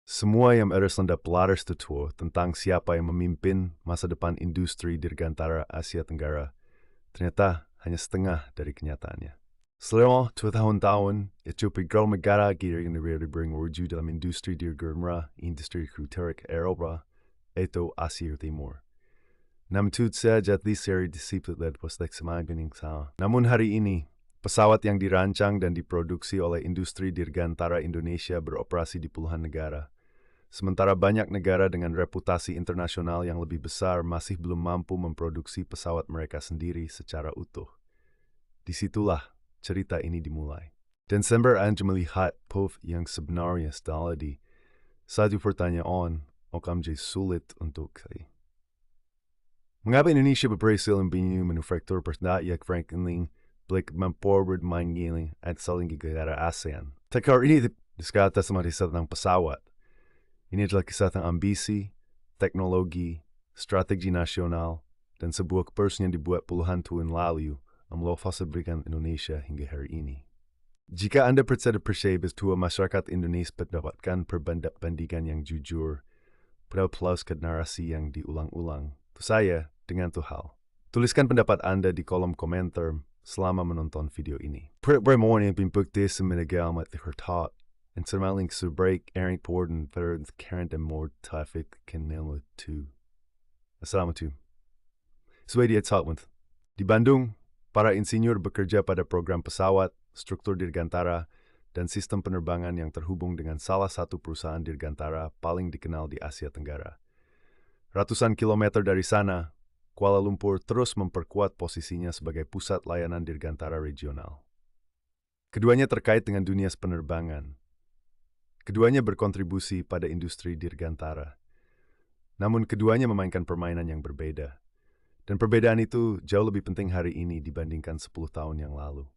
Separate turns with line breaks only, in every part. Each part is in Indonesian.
Semua yang erasanda pelaris tetua tentang siapa yang memimpin masa depan industri dirgantara Asia Tenggara ternyata hanya setengah dari kenyataannya. Selama 2 tahun-tahun, itu pigal negara giring bring wujud dalam industri dirgantara, industri kriterik Eropa, itu Asia Timur. Namun saja di seri disiplin postek semakin sama. Namun hari ini, pesawat yang dirancang dan diproduksi oleh industri dirgantara Indonesia beroperasi di puluhan negara. Sementara banyak negara dengan reputasi internasional yang lebih besar masih belum mampu memproduksi pesawat mereka sendiri secara utuh. Disitulah cerita ini dimulai. Desember Anda melihat POV yang sebenarnya di satu pertanyaan OKMJ sulit untuk saya. Mengapa Indonesia berhasil membangun manufaktur berdaya Franklin Blake memforward menggiling at saling negara ASEAN? Tekar ini diskata sama tentang pesawat. Ini adalah kisah tentang ambisi, teknologi, strategi nasional, dan sebuah keputusan yang dibuat puluhan tahun lalu berikan Indonesia hingga hari ini. Jika Anda percaya bahwa masyarakat Indonesia mendapatkan perbandingan yang jujur, pada plus ke narasi yang diulang-ulang, itu saya dengan tuh hal. Tuliskan pendapat Anda di kolom komentar selama menonton video ini. Pertemuan yang bukti semenagal mat dikertat, en semaling sebaik Eric Borden ver current and more traffic kenal to. Assalamualaikum. Swediya Talkment. Di Bandung, para insinyur bekerja pada program pesawat, struktur dirgantara, dan sistem penerbangan yang terhubung dengan salah satu perusahaan dirgantara paling dikenal di Asia Tenggara. Ratusan kilometer dari sana, Kuala Lumpur terus memperkuat posisinya sebagai pusat layanan dirgantara regional. Keduanya terkait dengan dunia penerbangan. Keduanya berkontribusi pada industri dirgantara. Namun keduanya memainkan permainan yang berbeda. Dan perbedaan itu jauh lebih penting hari ini dibandingkan 10 tahun yang lalu.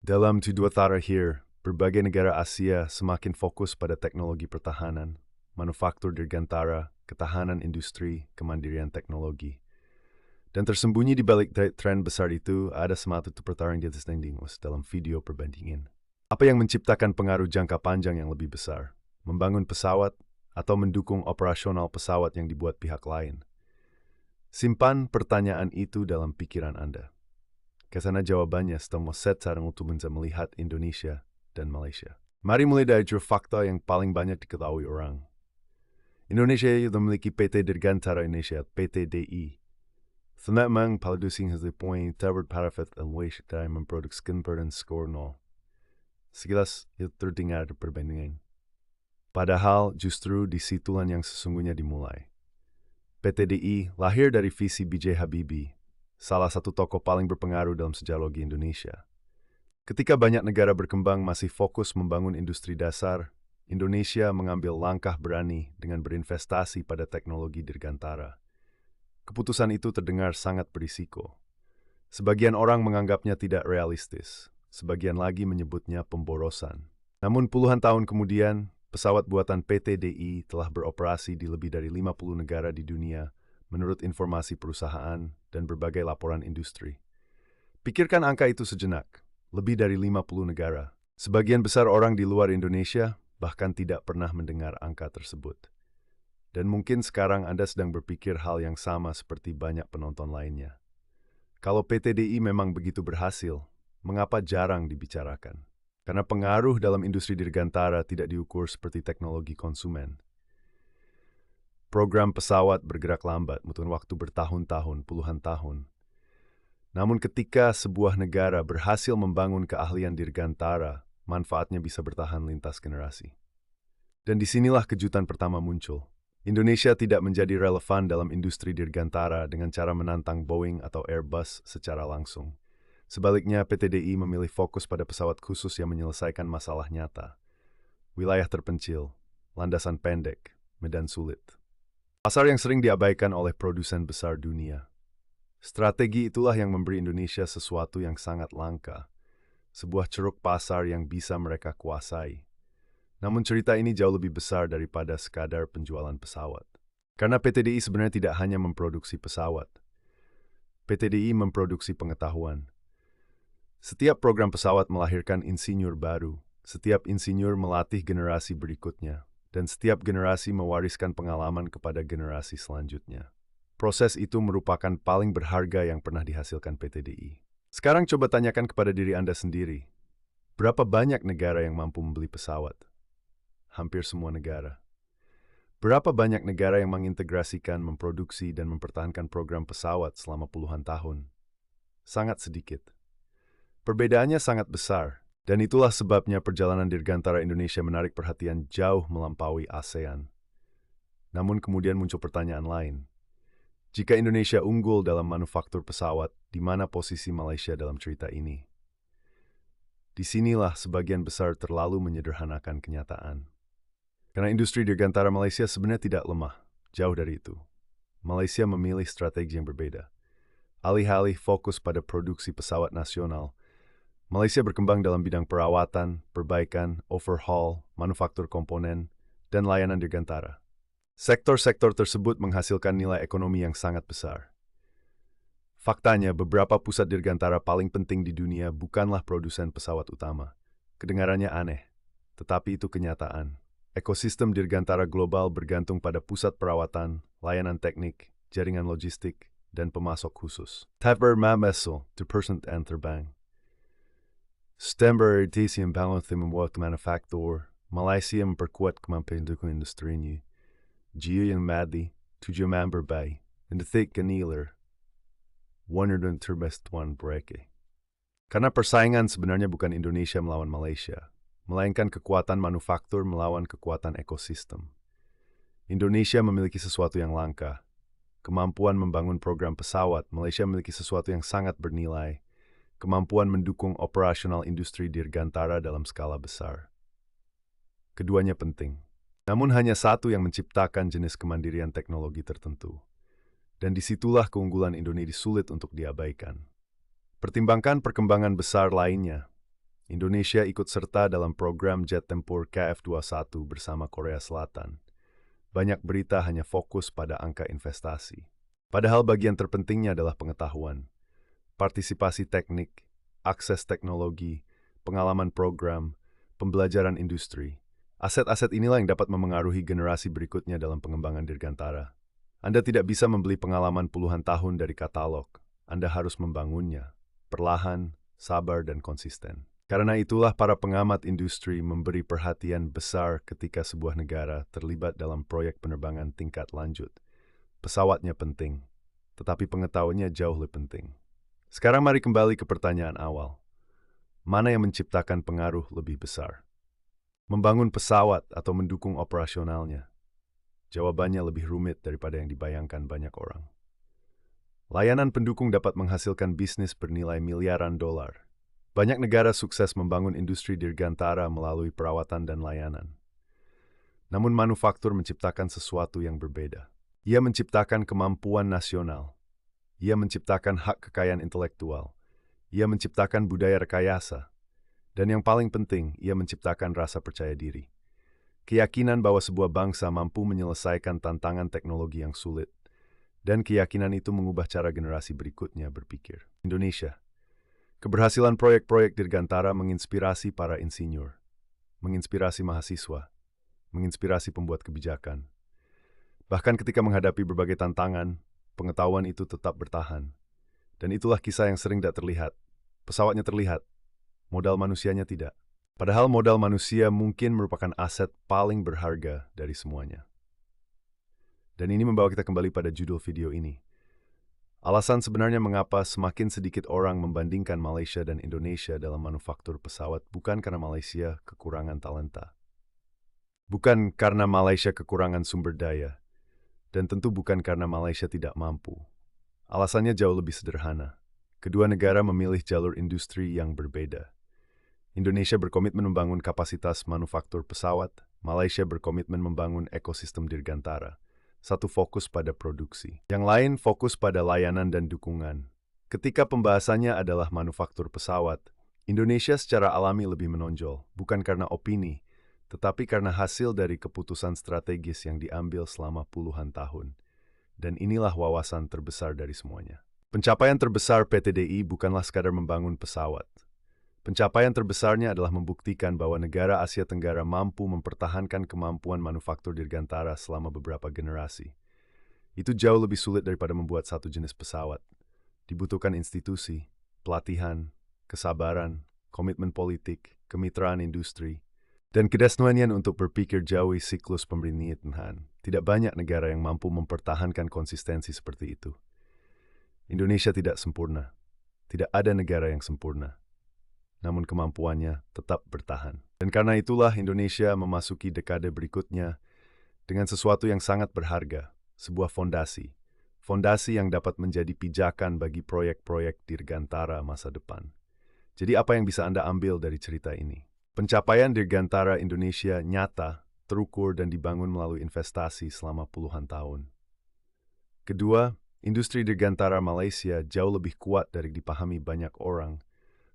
Dalam 2 tahun terakhir, berbagai negara Asia semakin fokus pada teknologi pertahanan, manufaktur dirgantara, ketahanan industri, kemandirian teknologi. Dan tersembunyi di balik tren besar itu ada semata pertarungan di atas dalam video perbandingan. Apa yang menciptakan pengaruh jangka panjang yang lebih besar? Membangun pesawat atau mendukung operasional pesawat yang dibuat pihak lain? Simpan pertanyaan itu dalam pikiran Anda. Kesana jawabannya setelah set sarang untuk melihat Indonesia dan Malaysia. Mari mulai dari fakta yang paling banyak diketahui orang. Indonesia memiliki PT Dirgantara Indonesia, PTDI. Memang produksi hasil poin terbuat parafet dan waste dari memproduksikan dan skor 0. Sekilas itu terdengar perbandingan. Padahal justru disitulah yang sesungguhnya dimulai. PTDI lahir dari visi B.J. Habibie, salah satu tokoh paling berpengaruh dalam sejarah Indonesia. Ketika banyak negara berkembang masih fokus membangun industri dasar, Indonesia mengambil langkah berani dengan berinvestasi pada teknologi dirgantara. Keputusan itu terdengar sangat berisiko. Sebagian orang menganggapnya tidak realistis, sebagian lagi menyebutnya pemborosan. Namun puluhan tahun kemudian, pesawat buatan PTDI telah beroperasi di lebih dari 50 negara di dunia menurut informasi perusahaan dan berbagai laporan industri. Pikirkan angka itu sejenak, lebih dari 50 negara. Sebagian besar orang di luar Indonesia bahkan tidak pernah mendengar angka tersebut. Dan mungkin sekarang Anda sedang berpikir hal yang sama seperti banyak penonton lainnya. Kalau PTDI memang begitu berhasil, mengapa jarang dibicarakan? Karena pengaruh dalam industri dirgantara tidak diukur seperti teknologi konsumen. Program pesawat bergerak lambat, butuh waktu bertahun-tahun, puluhan tahun. Namun ketika sebuah negara berhasil membangun keahlian dirgantara, manfaatnya bisa bertahan lintas generasi. Dan disinilah kejutan pertama muncul. Indonesia tidak menjadi relevan dalam industri dirgantara dengan cara menantang Boeing atau Airbus secara langsung. Sebaliknya, PTDI memilih fokus pada pesawat khusus yang menyelesaikan masalah nyata. Wilayah terpencil, landasan pendek, medan sulit. Pasar yang sering diabaikan oleh produsen besar dunia. Strategi itulah yang memberi Indonesia sesuatu yang sangat langka. Sebuah ceruk pasar yang bisa mereka kuasai. Namun cerita ini jauh lebih besar daripada sekadar penjualan pesawat. Karena PTDI sebenarnya tidak hanya memproduksi pesawat. PTDI memproduksi pengetahuan. Setiap program pesawat melahirkan insinyur baru. Setiap insinyur melatih generasi berikutnya. dan setiap generasi mewariskan pengalaman kepada generasi selanjutnya. Proses itu merupakan paling berharga yang pernah dihasilkan PT DI. Sekarang coba tanyakan kepada diri Anda sendiri, berapa banyak negara yang mampu membeli pesawat? Hampir semua negara. Berapa banyak negara yang mengintegrasikan, memproduksi, dan mempertahankan program pesawat selama puluhan tahun? Sangat sedikit. Perbedaannya sangat besar, dan itulah sebabnya perjalanan dirgantara Indonesia menarik perhatian jauh melampaui ASEAN. Namun kemudian muncul pertanyaan lain. Jika Indonesia unggul dalam manufaktur pesawat, di mana posisi Malaysia dalam cerita ini? Disinilah sebagian besar terlalu menyederhanakan kenyataan. Karena industri dirgantara Malaysia sebenarnya tidak lemah, jauh dari itu. Malaysia memilih strategi yang berbeda. Alih-alih fokus pada produksi pesawat nasional, Malaysia berkembang dalam bidang perawatan, perbaikan, overhaul, manufaktur komponen, dan layanan dirgantara. Sektor-sektor tersebut menghasilkan nilai ekonomi yang sangat besar. Faktanya, beberapa pusat dirgantara paling penting di dunia bukanlah produsen pesawat utama. Kedengarannya aneh, tetapi itu kenyataan. Ekosistem dirgantara global bergantung pada pusat perawatan, layanan teknik, jaringan logistik, dan pemasok khusus. Taper mamesel, 2% terbang. Stember edisi membangun tim membuat manufaktur, Malaysia memperkuat kemampuan dukung industrinya. Jio yang madi, 7 member bay, dan detik keniler, Warner dan Turbest One Break. Karena persaingan sebenarnya bukan Indonesia melawan Malaysia, melainkan kekuatan manufaktur melawan kekuatan ekosistem. Indonesia memiliki sesuatu yang langka. Kemampuan membangun program pesawat, Malaysia memiliki sesuatu yang sangat bernilai. Kemampuan mendukung operasional industri dirgantara dalam skala besar. Keduanya penting. Namun hanya satu yang menciptakan jenis kemandirian teknologi tertentu. Dan disitulah keunggulan Indonesia sulit untuk diabaikan. Pertimbangkan perkembangan besar lainnya. Indonesia ikut serta dalam program jet tempur KF-21 bersama Korea Selatan. Banyak berita hanya fokus pada angka investasi. Padahal bagian terpentingnya adalah pengetahuan, partisipasi teknik, akses teknologi, pengalaman program, pembelajaran industri. Aset-aset inilah yang dapat memengaruhi generasi berikutnya dalam pengembangan dirgantara. Anda tidak bisa membeli pengalaman puluhan tahun dari katalog. Anda harus membangunnya, perlahan, sabar, dan konsisten. Karena itulah para pengamat industri memberi perhatian besar ketika sebuah negara terlibat dalam proyek penerbangan tingkat lanjut. Pesawatnya penting, tetapi pengetahuannya jauh lebih penting. Sekarang mari kembali ke pertanyaan awal. Mana yang menciptakan pengaruh lebih besar? Membangun pesawat atau mendukung operasionalnya? Jawabannya lebih rumit daripada yang dibayangkan banyak orang. Layanan pendukung dapat menghasilkan bisnis bernilai miliaran dolar. Banyak negara sukses membangun industri dirgantara melalui perawatan dan layanan. Namun manufaktur menciptakan sesuatu yang berbeda. Ia menciptakan kemampuan nasional. Ia menciptakan hak kekayaan intelektual. Ia menciptakan budaya rekayasa. Dan yang paling penting, ia menciptakan rasa percaya diri. Keyakinan bahwa sebuah bangsa mampu menyelesaikan tantangan teknologi yang sulit. Dan keyakinan itu mengubah cara generasi berikutnya berpikir. Indonesia. Keberhasilan proyek-proyek dirgantara menginspirasi para insinyur, menginspirasi mahasiswa, menginspirasi pembuat kebijakan. Bahkan ketika menghadapi berbagai tantangan, pengetahuan itu tetap bertahan. Dan itulah kisah yang sering tidak terlihat. Pesawatnya terlihat, modal manusianya tidak. Padahal modal manusia mungkin merupakan aset paling berharga dari semuanya. Dan ini membawa kita kembali pada judul video ini. Alasan sebenarnya mengapa semakin sedikit orang membandingkan Malaysia dan Indonesia dalam manufaktur pesawat bukan karena Malaysia kekurangan talenta. Bukan karena Malaysia kekurangan sumber daya. Dan tentu bukan karena Malaysia tidak mampu. Alasannya jauh lebih sederhana. Kedua negara memilih jalur industri yang berbeda. Indonesia berkomitmen membangun kapasitas manufaktur pesawat. Malaysia berkomitmen membangun ekosistem dirgantara. Satu fokus pada produksi, yang lain fokus pada layanan dan dukungan. Ketika pembahasannya adalah manufaktur pesawat, Indonesia secara alami lebih menonjol, bukan karena opini, tetapi karena hasil dari keputusan strategis yang diambil selama puluhan tahun. Dan inilah wawasan terbesar dari semuanya. Pencapaian terbesar PT DI bukanlah sekadar membangun pesawat. Pencapaian terbesarnya adalah membuktikan bahwa negara Asia Tenggara mampu mempertahankan kemampuan manufaktur dirgantara selama beberapa generasi. Itu jauh lebih sulit daripada membuat satu jenis pesawat. Dibutuhkan institusi, pelatihan, kesabaran, komitmen politik, kemitraan industri, dan kedesnuanian untuk berpikir jauh siklus pemerintahan. Tidak banyak negara yang mampu mempertahankan konsistensi seperti itu. Indonesia tidak sempurna. Tidak ada negara yang sempurna. Namun kemampuannya tetap bertahan. Dan karena itulah Indonesia memasuki dekade berikutnya dengan sesuatu yang sangat berharga, sebuah fondasi. Fondasi yang dapat menjadi pijakan bagi proyek-proyek dirgantara masa depan. Jadi apa yang bisa Anda ambil dari cerita ini? Pencapaian dirgantara Indonesia nyata, terukur dan dibangun melalui investasi selama puluhan tahun. Kedua, industri dirgantara Malaysia jauh lebih kuat dari dipahami banyak orang,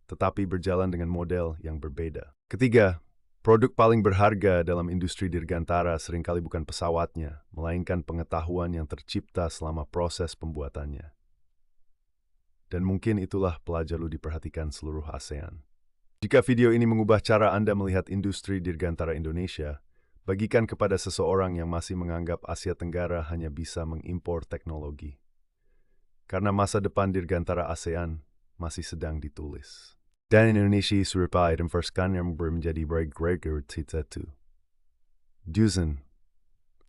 tetapi berjalan dengan model yang berbeda. Ketiga, produk paling berharga dalam industri dirgantara seringkali bukan pesawatnya, melainkan pengetahuan yang tercipta selama proses pembuatannya. Dan mungkin itulah pelajaran diperhatikan seluruh ASEAN. Jika video ini mengubah cara Anda melihat industri dirgantara Indonesia, bagikan kepada seseorang yang masih menganggap Asia Tenggara hanya bisa mengimpor teknologi. Karena masa depan dirgantara ASEAN masih sedang ditulis. Dan Indonesia serupa item first kan yang menjadi baik-baik itu. Duzen.